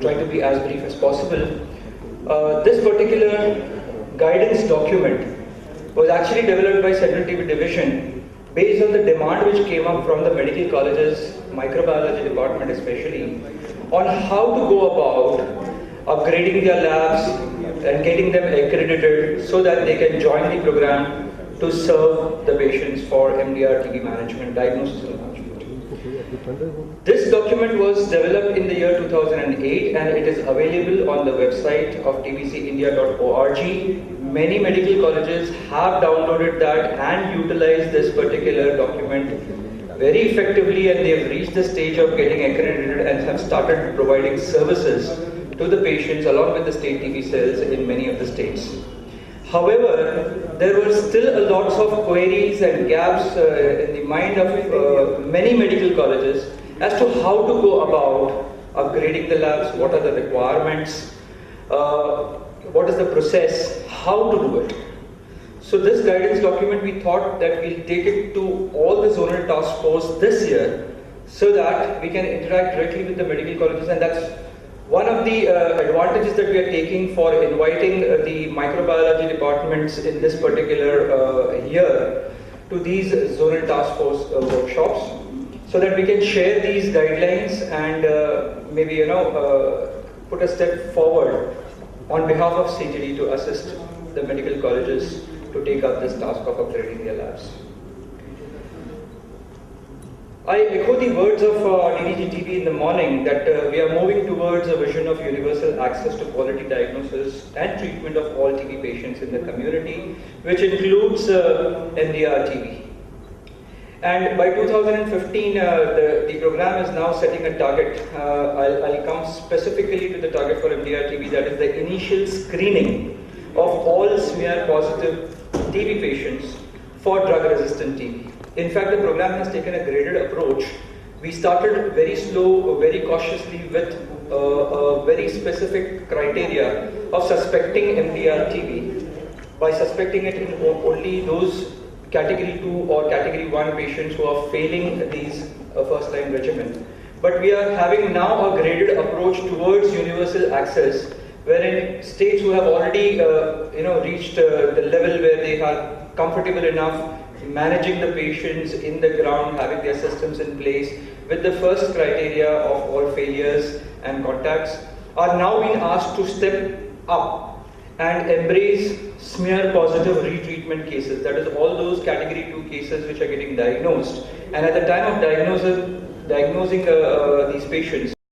try to be as brief as possible. This particular guidance document was actually developed by Segment300 division based on the demand which came up from the medical colleges, microbiology department especially, on how to go about upgrading their labs and getting them accredited so that they can join the program to serve the patients for MDR TB management, diagnosis and management. This document was developed in the year 2008 and it is available on the website of tbcindia.org. Many medical colleges have downloaded that and utilized this particular document very effectively, and they have reached the stage of getting accredited and have started providing services to the patients along with the state TB cells in many of the states. However, there were still lots of queries and gaps in the mind of many medical colleges as to how to go about upgrading the labs, what are the requirements, what is the process, how to do it. So this guidance document, we thought that we'll take it to all the zonal task force this year so that we can interact directly with the medical colleges, and that's one of the advantages that we are taking for inviting the microbiology departments in this particular year to these zonal task force workshops, so that we can share these guidelines and maybe put a step forward on behalf of CGD to assist the medical colleges to take up this task of upgrading their labs. I echo the words of DDGTB in the morning that we are moving towards a vision of universal access to quality diagnosis and treatment of all TB patients in the community, which includes MDR TB. And by 2015, the program is now setting a target. I'll come specifically to the target for MDR TB, that is the initial screening of all smear positive TB patients for drug-resistant TB. In fact, the program has taken a graded approach. We started very slow, very cautiously with a very specific criteria of suspecting MDR TB. By suspecting it in only those category 2 or category 1 patients who are failing these first-line regimen. But we are having now a graded approach towards universal access, wherein states who have already reached the level where they are comfortable enough managing the patients in the ground, having their systems in place with the first criteria of all failures and contacts, are now being asked to step up and embrace smear positive retreatment cases. That is all those category 2 cases which are getting diagnosed. And at the time of diagnosing these patients,